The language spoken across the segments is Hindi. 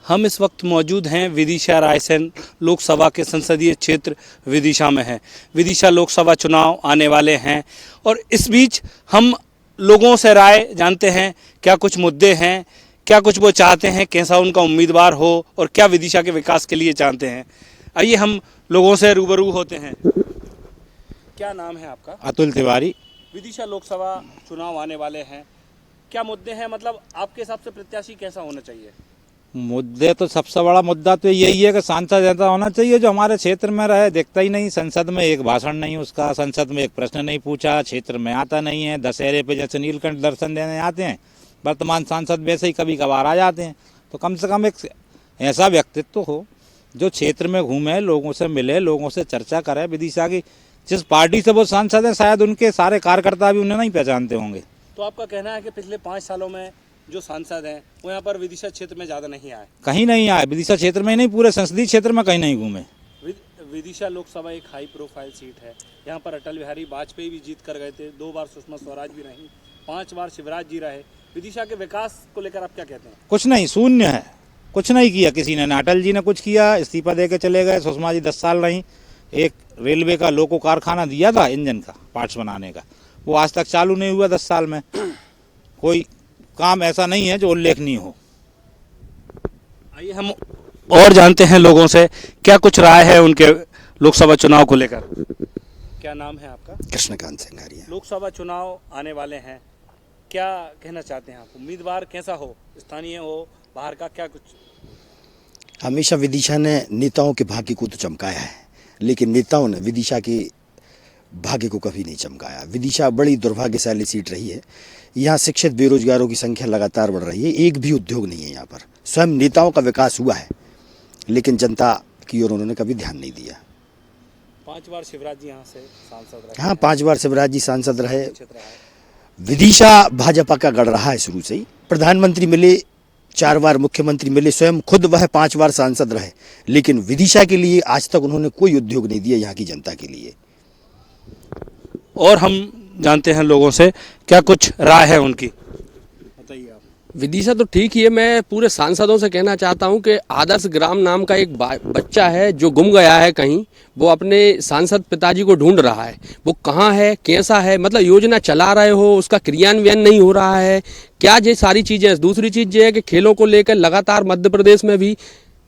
हम इस वक्त मौजूद हैं विदिशा रायसेन लोकसभा के संसदीय क्षेत्र विदिशा में हैं। विदिशा लोकसभा चुनाव आने वाले हैं और इस बीच हम लोगों से राय जानते हैं, क्या कुछ मुद्दे हैं, क्या कुछ वो चाहते हैं, कैसा उनका उम्मीदवार हो और क्या विदिशा के विकास के लिए चाहते हैं। आइए हम लोगों से रूबरू होते हैं। क्या नाम है आपका? अतुल तिवारी। विदिशा लोकसभा चुनाव आने वाले हैं, क्या मुद्दे हैं, मतलब आपके हिसाब से प्रत्याशी कैसा होना चाहिए? मुद्दे तो सबसे बड़ा मुद्दा तो यही है कि सांसद ऐसा होना चाहिए जो हमारे क्षेत्र में रहे। दिखता ही नहीं, संसद में एक भाषण नहीं उसका, संसद में एक प्रश्न नहीं पूछा, क्षेत्र में आता नहीं है। दशहरे पे जैसे नीलकंठ दर्शन देने आते हैं वर्तमान सांसद, वैसे ही कभी कभार आ जाते हैं। तो कम से कम एक ऐसा व्यक्तित्व हो जो क्षेत्र में घूमे, लोगों से मिले, लोगों से चर्चा करे। विदिशा की जिस पार्टी से वो सांसद हैं शायद उनके सारे कार्यकर्ता भी उन्हें नहीं पहचानते होंगे। तो आपका कहना है कि पिछले 5 सालों में जो सांसद हैं वो यहाँ पर विदिशा क्षेत्र में ज़्यादा नहीं आए? कहीं नहीं आए, विदिशा क्षेत्र में ही नहीं, पूरे संसदीय क्षेत्र में कहीं नहीं घूमे। विदिशा लोकसभा एक हाई प्रोफाइल सीट है। यहाँ पर अटल बिहारी वाजपेयी भी जीत कर गए थे, 2 बार सुषमा स्वराज भी रहीं, 5 बार शिवराज जी रहे। विदिशा के विकास को लेकर आप क्या कहते हैं? कुछ नहीं, शून्य है, कुछ नहीं किया किसी ने। अटल जी ने कुछ किया, इस्तीफा दे के चले गए। सुषमा जी 10 साल रहीं। एक रेलवे का लोको कारखाना दिया था इंजन का पार्ट्स बनाने का, वो आज तक चालू नहीं हुआ 10 साल में। कोई काम ऐसा नहीं है जो उल्लेखनीय हो। आइए हम और जानते हैं लोगों से, क्या कुछ राय है उनके लोकसभा चुनाव को लेकर। क्या नाम है आपका? कृष्णकांत सिंघारिया। लोकसभा चुनाव आने वाले हैं, क्या कहना चाहते हैं आप? उम्मीदवार कैसा हो, स्थानीय हो, बाहर का, क्या कुछ? हमेशा विदिशा ने नेताओं के भाग्य को तो चमकाया है, लेकिन नेताओं ने विदिशा के भाग्य को कभी नहीं चमकाया। विदिशा बड़ी दुर्भाग्यशाली सीट रही है। यहाँ शिक्षित बेरोजगारों की संख्या लगातार बढ़ रही है, एक भी उद्योग नहीं है यहाँ पर। स्वयं नेताओं का विकास हुआ है, लेकिन जनता की ओर उन्होंने कभी ध्यान नहीं दिया। 5 बार शिवराज जी यहाँ से सांसद रहे। हाँ, 5 बार शिवराज जी सांसद रहे। विदिशा भाजपा का गढ़ रहा है शुरू से ही। प्रधानमंत्री मिले, 4 बार मुख्यमंत्री मिले, स्वयं खुद वह 5 बार सांसद रहे, लेकिन विदिशा के लिए आज तक उन्होंने कोई उद्योग नहीं दिया यहाँ की जनता के लिए। और हम जानते हैं लोगों से, क्या कुछ राय है उनकी, बताइए आप। विदिशा तो ठीक ही है। मैं पूरे सांसदों से कहना चाहता हूं कि आदर्श ग्राम नाम का एक बच्चा है जो गुम गया है कहीं, वो अपने सांसद पिताजी को ढूंढ रहा है। वो कहाँ है, कैसा है, मतलब योजना चला रहे हो, उसका क्रियान्वयन नहीं हो रहा है, क्या ये सारी चीज़ें। दूसरी चीज़ ये है कि खेलों को लेकर लगातार मध्य प्रदेश में भी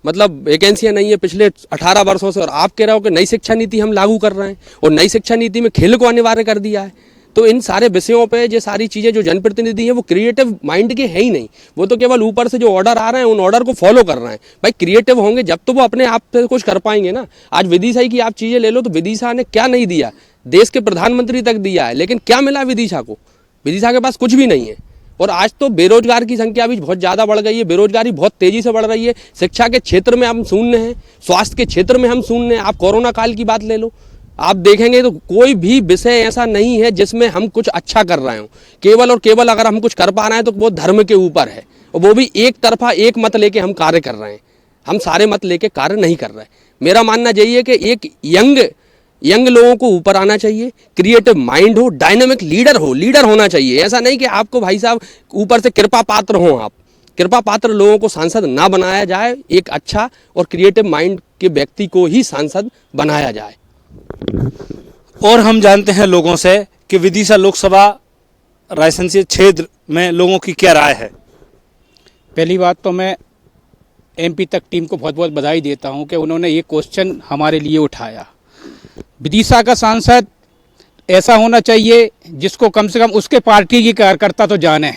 मतलब वैकेंसियाँ नहीं है पिछले 18 वर्षों से। और आप कह रहे हो कि नई शिक्षा नीति हम लागू कर रहे हैं और नई शिक्षा नीति में खेल को अनिवार्य कर दिया है। तो इन सारे विषयों पे ये सारी चीज़ें जो जनप्रतिनिधि हैं वो क्रिएटिव माइंड के हैं ही नहीं। वो तो केवल ऊपर से जो ऑर्डर आ रहे हैं उन ऑर्डर को फॉलो कर रहे हैं। भाई क्रिएटिव होंगे जब तो वो अपने आप से कुछ कर पाएंगे ना। आज विदिशा की आप चीज़ें ले लो तो विदिशा ने क्या नहीं दिया, देश के प्रधानमंत्री तक दिया है, लेकिन क्या मिला विदिशा को? विदिशा के पास कुछ भी नहीं है। और आज तो बेरोजगार की संख्या भी बहुत ज़्यादा बढ़ गई है, बेरोजगारी बहुत तेज़ी से बढ़ रही है। शिक्षा के क्षेत्र में हम शून्य हैं, स्वास्थ्य के क्षेत्र में हम शून्य हैं। आप कोरोना काल की बात ले लो, आप देखेंगे तो कोई भी विषय ऐसा नहीं है जिसमें हम कुछ अच्छा कर रहे हों। केवल और केवल अगर हम कुछ कर पा रहे हैं तो वो धर्म के ऊपर है, और वो भी एक तरफा एक मत लेके हम कार्य कर रहे हैं। हम सारे मत लेके कार्य नहीं कर रहे। मेरा मानना यही है कि एक यंग लोगों को ऊपर आना चाहिए, क्रिएटिव माइंड हो, डायनामिक लीडर होना चाहिए। ऐसा नहीं कि आपको भाई साहब ऊपर से कृपा पात्र हो। आप कृपा पात्र लोगों को सांसद ना बनाया जाए, एक अच्छा और क्रिएटिव माइंड के व्यक्ति को ही सांसद बनाया जाए। और हम जानते हैं लोगों से कि विदिशा लोकसभा रायसेन से क्षेत्र में लोगों की क्या राय है। पहली बात तो मैं एमपी तक टीम को बहुत बहुत बधाई देता हूं कि उन्होंने ये क्वेश्चन हमारे लिए उठाया। विदिशा का सांसद ऐसा होना चाहिए जिसको कम से कम उसके पार्टी की कार्यकर्ता तो जाने,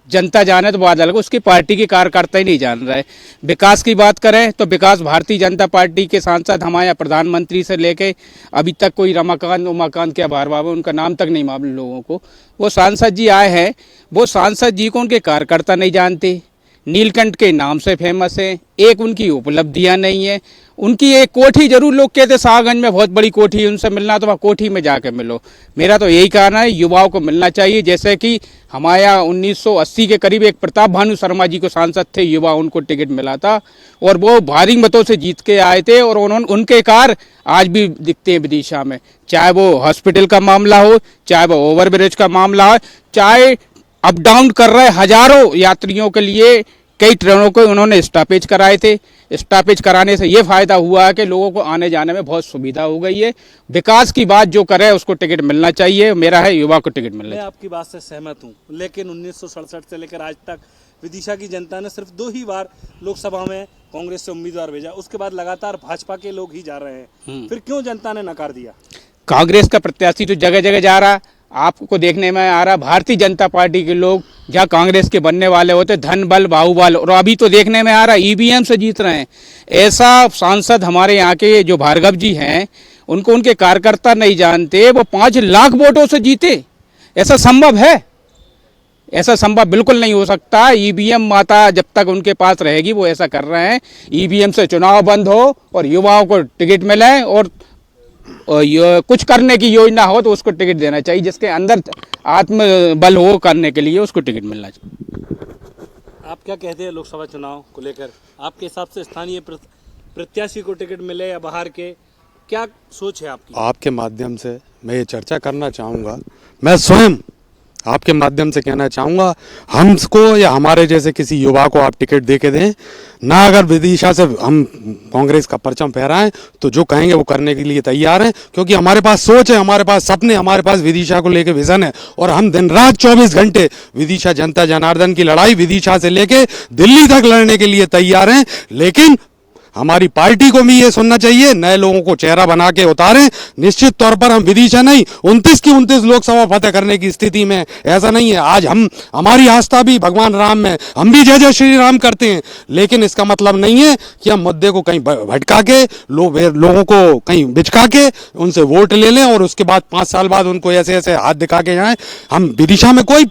जनता जाने तो बात अलग, उसकी पार्टी के कार्यकर्ता ही नहीं जान रहे। विकास की बात करें तो विकास भारतीय जनता पार्टी के सांसद हमारे यहाँ प्रधानमंत्री से लेके अभी तक कोई उमाकांत क्या बाबा उनका नाम तक नहीं मालूम लोगों को। वो सांसद जी आए हैं, वो सांसद जी को उनके कार्यकर्ता नहीं जानते, नीलकंठ के नाम से फेमस है, एक उनकी उपलब्धियां नहीं है। उनकी एक कोठी जरूर लोग कहते शाहगंज में बहुत बड़ी कोठी है, उनसे मिलना तो वह कोठी में जाके मिलो। मेरा तो यही कहना है, युवाओं को मिलना चाहिए। जैसे कि हमारे यहाँ 1980 के करीब एक प्रताप भानु शर्मा जी को सांसद थे युवा, उनको टिकट मिला था और वो भारी मतों से जीत के आए थे और उनके कार्य आज भी दिखते हैं विदिशा में। चाहे वो हॉस्पिटल का मामला हो, चाहे वो ओवरब्रिज का मामला हो, चाहे अप डाउन कर रहे हजारों यात्रियों के लिए कई ट्रेनों को उन्होंने स्टॉपेज कराए थे। स्टॉपेज कराने से ये फायदा हुआ है कि लोगों को आने जाने में बहुत सुविधा हो गई है। विकास की बात जो करे उसको टिकट मिलना चाहिए, मेरा है युवा को टिकट मिलना मैं चाहिए। आपकी बात से सहमत हूँ, लेकिन 1967 से लेकर आज तक विदिशा की जनता ने सिर्फ 2 ही बार लोकसभा में कांग्रेस से उम्मीदवार भेजा, उसके बाद लगातार भाजपा के लोग ही जा रहे हैं। फिर क्यों जनता ने नकार दिया? कांग्रेस का प्रत्याशी तो जगह जगह जा रहा, आपको देखने में आ रहा भारतीय जनता पार्टी के लोग जहाँ कांग्रेस के बनने वाले होते धन बल बाहुबल, और अभी तो देखने में आ रहा ईवीएम से जीत रहे हैं। ऐसा सांसद हमारे यहाँ के जो भार्गव जी हैं उनको उनके कार्यकर्ता नहीं जानते, वो 5 लाख वोटों से जीते। ऐसा संभव है? ऐसा संभव बिल्कुल नहीं हो सकता। ईवीएम माता जब तक उनके पास रहेगी वो ऐसा कर रहे हैं। ईवीएम से चुनाव बंद हो और युवाओं को टिकट मिले और कुछ करने की योजना हो तो उसको टिकट देना चाहिए, जिसके अंदर आत्मबल हो करने के लिए उसको टिकट मिलना चाहिए। आप क्या कहते हैं लोकसभा चुनाव को लेकर? आपके हिसाब से स्थानीय प्रत्याशी को टिकट मिले या बाहर के, क्या सोच है आपकी? आपके माध्यम से मैं ये चर्चा करना चाहूँगा, मैं स्वयं आपके माध्यम से कहना चाहूँगा, हमको या हमारे जैसे किसी युवा को आप टिकट दे के दें ना, अगर विदिशा से हम कांग्रेस का परचम फहराएं तो जो कहेंगे वो करने के लिए तैयार हैं, क्योंकि हमारे पास सोच है, हमारे पास सपने, हमारे पास विदिशा को लेके विजन है। और हम दिन रात 24 घंटे विदिशा जनता जनार्दन की लड़ाई विदिशा से लेके दिल्ली तक लड़ने के लिए तैयार हैं। लेकिन हमारी पार्टी को भी ये सुनना चाहिए, नए लोगों को चेहरा बना के उतारें। निश्चित तौर पर हम विदिशा नहीं 29 की 29 लोकसभा फतेह करने की स्थिति में, ऐसा नहीं है। आज हमारी आस्था भी भगवान राम में, हम भी जय जय श्री राम करते हैं, लेकिन इसका मतलब नहीं है कि हम मुद्दे को कहीं भटका के लोगों को कहीं बिचका के उनसे वोट ले लें और उसके बाद 5 साल बाद उनको ऐसे ऐसे हाथ दिखा के जाएं। हम विदिशा में कोई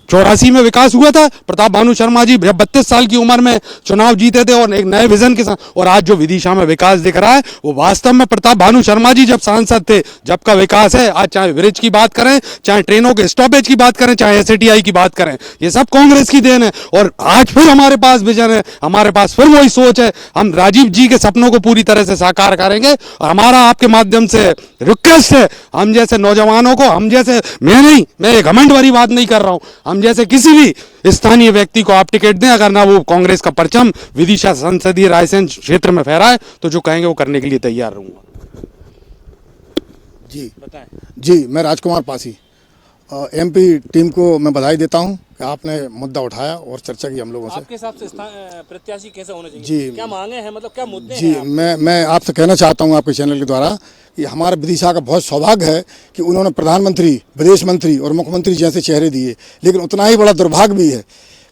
84 में विकास हुआ था, प्रताप भानु शर्मा जी 32 साल की उम्र में चुनाव जीते थे और एक नए विजन के साथ, और आज जो विदिशा में विकास दिख रहा है वो वास्तव में प्रताप भानु शर्मा जी जब सांसद थे जब का विकास है। आज चाहे ब्रिज की बात करें, चाहे ट्रेनों के स्टॉपेज की बात करें, चाहे एसएटीआई की बात करें, ये सब कांग्रेस की देन है। और आज फिर हमारे पास विजन है, हमारे पास फिर वही सोच है। हम राजीव जी के सपनों को पूरी तरह से साकार करेंगे। और हमारा आपके माध्यम से रिक्वेस्ट है, हम जैसे नौजवानों को, हम जैसे, मैं घमंड वाली बात नहीं कर रहा हूं, हम जैसे किसी भी स्थानीय व्यक्ति को आप टिकट दें, अगर ना वो कांग्रेस का परचम विदिशा संसदीय रायसेन क्षेत्र में फहराए तो जो कहेंगे वो करने के लिए तैयार रहूंगा। जी बताएं। जी, मैं राजकुमार पासी एमपी टीम को मैं बधाई देता हूं कि आपने मुद्दा उठाया और चर्चा की हम लोगों से। आपके हिसाब से प्रत्याशी कैसे होने चाहिए? जी। क्या मांगे हैं, मतलब क्या मुद्दे जी, हैं? मैं आपसे कहना चाहता हूं आपके चैनल के द्वारा कि हमारे विदिशा का बहुत सौभाग्य है कि उन्होंने प्रधानमंत्री, विदेश मंत्री और मुख्यमंत्री जैसे चेहरे दिए, लेकिन उतना ही बड़ा दुर्भाग्य भी है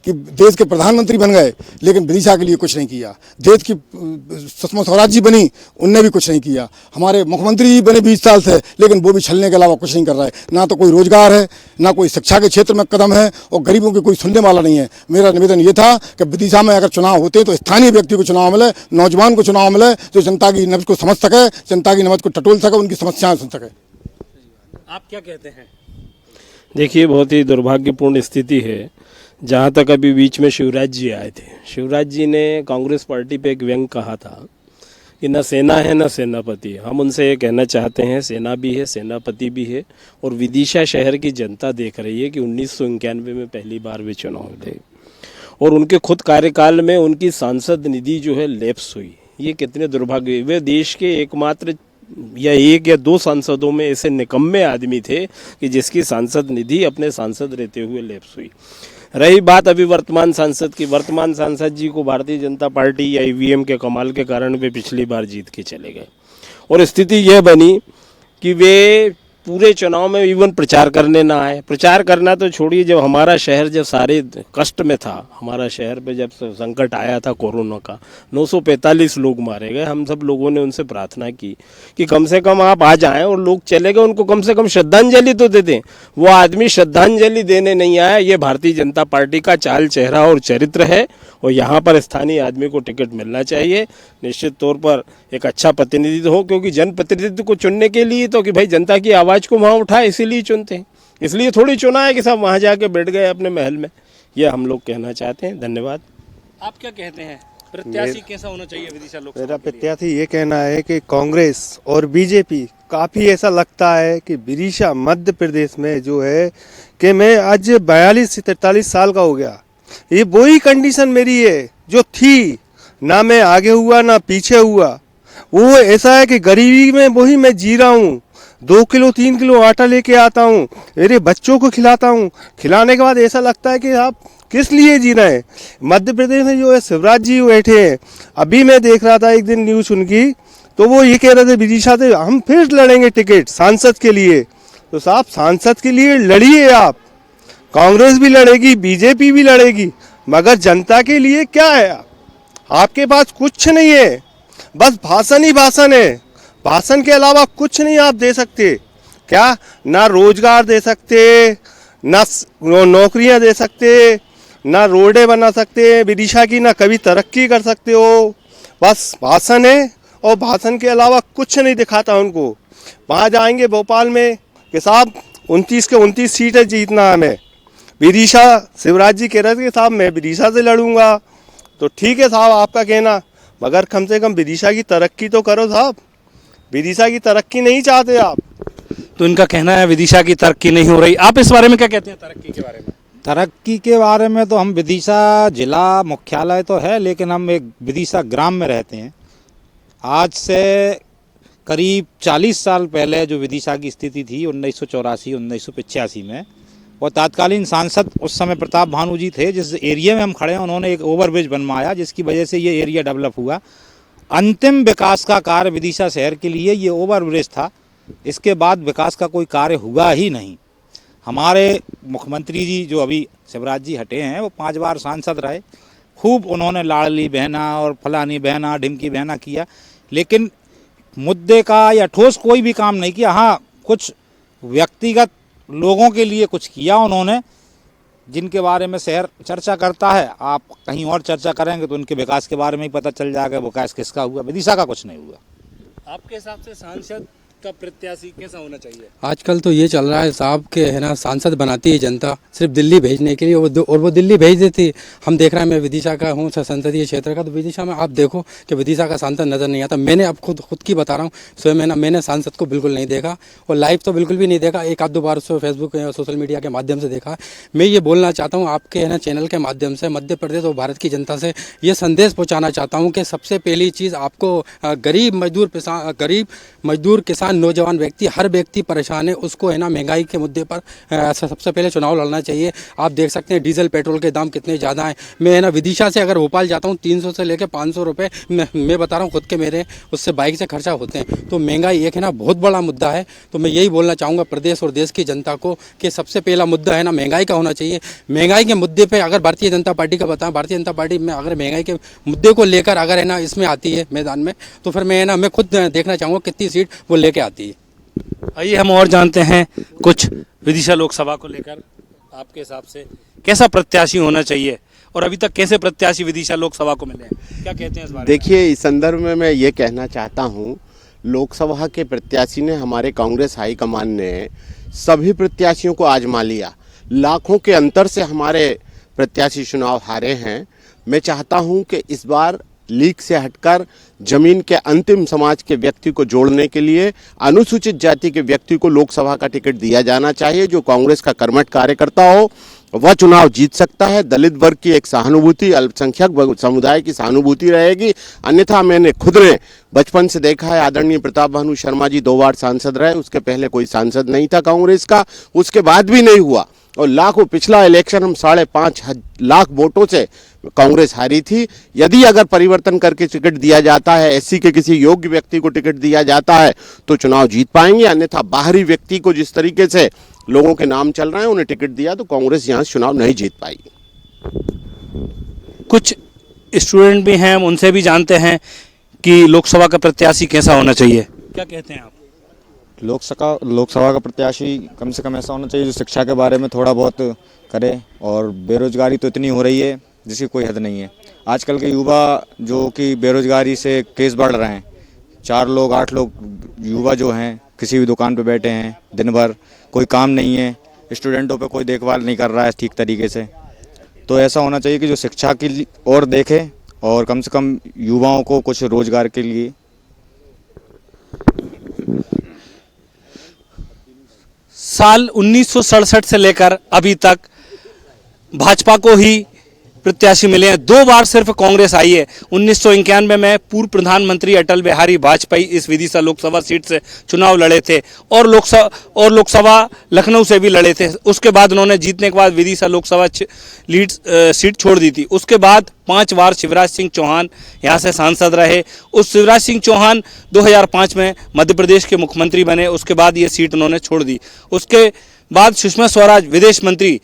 कि देश के प्रधानमंत्री बन गए लेकिन विदिशा के लिए कुछ नहीं किया। देश की सुषमा स्वराज जी बनी, उनने भी कुछ नहीं किया। हमारे मुख्यमंत्री जी बने 20 साल से, लेकिन वो भी छलने के अलावा कुछ नहीं कर रहा है। ना तो कोई रोजगार है, ना कोई शिक्षा के क्षेत्र में कदम है, और गरीबों की कोई सुनने वाला नहीं है। मेरा निवेदन ये था कि विदिशा में अगर चुनाव होते तो स्थानीय व्यक्ति को चुनाव मिले, नौजवान को चुनाव मिले, जो जनता की नब्ज को समझ सके, जनता की नब्ज को टटोल सके, उनकी समस्याएं सुन सके। आप क्या कहते हैं? देखिए, बहुत ही दुर्भाग्यपूर्ण स्थिति है। जहाँ तक अभी बीच में शिवराज जी आए थे, शिवराज जी ने कांग्रेस पार्टी पे एक व्यंग कहा था कि न सेना है न सेनापति। हम उनसे ये कहना चाहते हैं, सेना भी है, सेनापति भी है, और विदिशा शहर की जनता देख रही है कि 1991 में पहली बार वे चुनाव लड़े और उनके खुद कार्यकाल में उनकी सांसद निधि जो है लैप्स हुई। ये कितने दुर्भाग्य, वे देश के एकमात्र या 1 या 2 सांसदों में ऐसे निकम्मे आदमी थे कि जिसकी सांसद निधि अपने सांसद रहते हुए लैप्स हुई। रही बात अभी वर्तमान सांसद की, वर्तमान सांसद जी को भारतीय जनता पार्टी या ईवीएम के कमाल के कारण वे पिछली बार जीत के चले गए और स्थिति यह बनी कि वे पूरे चुनाव में इवन प्रचार करने ना आए। प्रचार करना तो छोड़िए, जब हमारा शहर जब सारे कष्ट में था, हमारा शहर पे जब संकट आया था कोरोना का, 945 लोग मारे गए। हम सब लोगों ने उनसे प्रार्थना की कि कम से कम आप आ जाएं, और लोग चले गए, उनको कम से कम श्रद्धांजलि तो दे दें। वो आदमी श्रद्धांजलि देने नहीं आया। ये भारतीय जनता पार्टी का चाल, चेहरा और चरित्र है, और यहाँ पर स्थानीय आदमी को टिकट मिलना चाहिए। निश्चित तौर पर एक अच्छा प्रतिनिधित्व हो, क्योंकि जनप्रतिनिधित्व को चुनने के लिए तो कि भाई जनता की आवाज़ को वहाँ उठाए, इसीलिए चुनते हैं। इसलिए थोड़ी चुना है कि सब वहाँ जाके बैठ गए अपने महल में। यह हम लोग कहना चाहते हैं। धन्यवाद। आप क्या कहते हैं, प्रत्याशी कैसा होना चाहिए विदिशा लोकसभा मेरा के लिए? प्रत्याशी ये कहना है कि कांग्रेस और बीजेपी, काफ़ी ऐसा लगता है कि विदिशा मध्य प्रदेश में जो है कि मैं आज 42 से 43 साल का हो गया, ये वही कंडीशन मेरी है जो थी, ना मैं आगे हुआ ना पीछे हुआ। वो ऐसा है कि गरीबी में वही मैं जी रहा हूँ। 2 किलो 3 किलो आटा लेके आता हूँ, मेरे बच्चों को खिलाता हूँ। खिलाने के बाद ऐसा लगता है कि आप किस लिए जी रहे हैं। मध्य प्रदेश में जो है शिवराज जी बैठे हैं। अभी मैं देख रहा था एक दिन न्यूज़ उनकी, तो वो ये कह रहे थे विदिशा से हम फिर लड़ेंगे टिकट सांसद के लिए। तो साहब सांसद के लिए लड़िए आप, कांग्रेस भी लड़ेगी, बीजेपी भी लड़ेगी, मगर जनता के लिए क्या है? आपके पास कुछ नहीं है, बस भाषण ही भाषण है। भाषण के अलावा कुछ नहीं आप दे सकते। क्या ना रोजगार दे सकते, ना नौकरियां दे सकते, ना रोडें बना सकते विदिशा की, ना कभी तरक्की कर सकते हो। बस भाषण है और भाषण के अलावा कुछ नहीं दिखाता उनको। वहाँ जाएंगे भोपाल में कि साहब 29 के 29 सीटें जीतना हमें। विदिशा शिवराज जी कह रहे थे कि साहब मैं विदिशा से लड़ूंगा। तो ठीक है साहब आपका कहना, मगर कम से कम विदिशा की तरक्की तो करो साहब। विदिशा की तरक्की नहीं चाहते आप। तो इनका कहना है विदिशा की तरक्की नहीं हो रही। आप इस बारे में क्या कहते हैं, तरक्की के बारे में? तरक्की के बारे में तो हम विदिशा जिला मुख्यालय तो है, लेकिन हम एक विदिशा ग्राम में रहते हैं। आज से करीब 40 साल पहले जो विदिशा की स्थिति थी 1984-1985 में, और तत्कालीन सांसद उस समय प्रताप भानु जी थे। जिस एरिया में हम खड़े हैं उन्होंने एक ओवरब्रिज बनवाया, जिसकी वजह से ये एरिया डेवलप हुआ। अंतिम विकास का कार्य विदिशा शहर के लिए ये ओवरब्रिज था। इसके बाद विकास का कोई कार्य हुआ ही नहीं। हमारे मुख्यमंत्री जी जो अभी शिवराज जी हटे हैं, वो 5 बार सांसद रहे। खूब उन्होंने लाडली बहना और फलानी बहना ढिमकी बहना किया, लेकिन मुद्दे का या ठोस कोई भी काम नहीं किया। हाँ, कुछ व्यक्तिगत लोगों के लिए कुछ किया उन्होंने, जिनके बारे में शहर चर्चा करता है। आप कहीं और चर्चा करेंगे तो उनके विकास के बारे में ही पता चल जाएगा विकास किसका हुआ। विदिशा का कुछ नहीं हुआ। आपके हिसाब से सांसद का प्रत्याशी कैसा होना चाहिए? आजकल तो ये चल रहा है साहब के है ना, सांसद बनाती है जनता सिर्फ दिल्ली भेजने के लिए, और वो दिल्ली भेज देती। हम देख रहे हैं, मैं विदिशा का हूँ संसदीय क्षेत्र का, तो विदिशा में आप देखो कि विदिशा का सांसद नज़र नहीं आता। मैंने अब खुद की बता रहा हूँ, स्वयं है ना, मैंने सांसद को बिल्कुल नहीं देखा, और लाइव तो बिल्कुल भी नहीं देखा। एक आध 2 बार उसको फेसबुक या सोशल मीडिया के माध्यम से देखा। मैं ये बोलना चाहता हूँ आपके है ना चैनल के माध्यम से मध्य प्रदेश और भारत की जनता से ये संदेश पहुँचाना चाहता हूँ कि सबसे पहली चीज़ आपको गरीब मजदूर किसान नौजवान व्यक्ति, हर व्यक्ति परेशान है, उसको है ना महंगाई के मुद्दे पर सबसे पहले चुनाव लड़ना चाहिए। आप देख सकते हैं डीजल पेट्रोल के दाम कितने ज़्यादा हैं। मैं है ना विदिशा से अगर भोपाल जाता हूँ 300 से लेकर 500 रुपये मैं बता रहा हूँ खुद के मेरे उससे बाइक से खर्चा होते हैं। तो महंगाई एक है ना बहुत बड़ा मुद्दा है। तो मैं यही बोलना चाहूँगा प्रदेश और देश की जनता को कि सबसे पहला मुद्दा है ना महंगाई का होना चाहिए। महंगाई के मुद्दे पर अगर भारतीय जनता पार्टी का बताएं, भारतीय जनता पार्टी में अगर महंगाई के मुद्दे को लेकर अगर है ना इसमें आती है मैदान में, तो फिर मैं खुद देखना चाहूँगा कितनी सीट वो लेके आती है। आइए हम और जानते हैं कुछ विदिशा लोकसभा को लेकर आपके हिसाब से कैसा प्रत्याशी होना चाहिए, और अभी तक कैसे प्रत्याशी विदिशा लोकसभा को मिले हैं, क्या कहते हैं इस बारे में? देखिए, इस संदर्भ में मैं ये कहना चाहता हूँ, लोकसभा के प्रत्याशी ने, हमारे कांग्रेस हाईकमान ने सभी प्रत्याशियों को आजमा लिया। लाखों के अंतर से हमारे प्रत्याशी चुनाव हारे हैं। मैं चाहता हूँ कि इस बार लीग से हटकर जमीन के अंतिम समाज के व्यक्ति को जोड़ने के लिए अनुसूचित जाति के व्यक्ति को लोकसभा का टिकट दिया जाना चाहिए। जो कांग्रेस का कर्मठ कार्यकर्ता हो वह चुनाव जीत सकता है। दलित वर्ग की एक सहानुभूति, अल्पसंख्यक समुदाय की सहानुभूति रहेगी। अन्यथा मैंने खुद ने बचपन से देखा है, आदरणीय प्रताप भानु शर्मा जी 2 बार सांसद रहे, उसके पहले कोई सांसद नहीं था कांग्रेस का, उसके बाद भी नहीं हुआ। और लाखों, पिछला इलेक्शन हम 5.5 लाख वोटों से कांग्रेस हारी थी। यदि अगर परिवर्तन करके टिकट दिया जाता है, एससी के किसी योग्य व्यक्ति को टिकट दिया जाता है तो चुनाव जीत पाएंगे। अन्यथा बाहरी व्यक्ति को जिस तरीके से लोगों के नाम चल रहे हैं उन्हें टिकट दिया तो कांग्रेस यहाँ चुनाव नहीं जीत पाएगी। कुछ स्टूडेंट भी हैं, हम उनसे भी जानते हैं कि लोकसभा का प्रत्याशी कैसा होना चाहिए, क्या कहते हैं आप? लोकसभा का प्रत्याशी कम से कम ऐसा होना चाहिए जो शिक्षा के बारे में थोड़ा बहुत करे, और बेरोजगारी तो इतनी हो रही है जिसकी कोई हद नहीं है। आजकल के युवा जो कि बेरोजगारी से केस बढ़ रहे हैं, 4 लोग 8 लोग युवा जो हैं किसी भी दुकान पे बैठे हैं दिन भर, कोई काम नहीं है, स्टूडेंटों पे कोई देखभाल नहीं कर रहा है ठीक तरीके से। तो ऐसा होना चाहिए कि जो शिक्षा की ओर देखे और कम से कम युवाओं को कुछ रोजगार के लिए। साल 1967 से लेकर अभी तक भाजपा को ही प्रत्याशी मिले हैं। 2 बार सिर्फ कांग्रेस आई है। 1991 में पूर्व प्रधानमंत्री अटल बिहारी वाजपेयी इस विदिशा लोकसभा सीट से चुनाव लड़े थे और लोकसभा लखनऊ से भी लड़े थे। उसके बाद उन्होंने जीतने के बाद विदिशा लोकसभा सीट छोड़ दी थी। उसके बाद 5 बार शिवराज सिंह चौहान यहाँ से सांसद रहे। उस शिवराज सिंह चौहान 2005 में मध्य प्रदेश के मुख्यमंत्री बने। उसके बाद ये सीट उन्होंने छोड़ दी। उसके बाद सुषमा स्वराज विदेश मंत्री,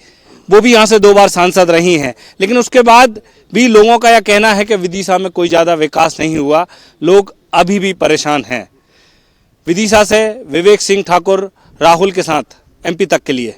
वो भी यहाँ से 2 बार सांसद रही हैं। लेकिन उसके बाद भी लोगों का यह कहना है कि विदिशा में कोई ज़्यादा विकास नहीं हुआ, लोग अभी भी परेशान हैं। विदिशा से विवेक सिंह ठाकुर राहुल के साथ MP तक के लिए।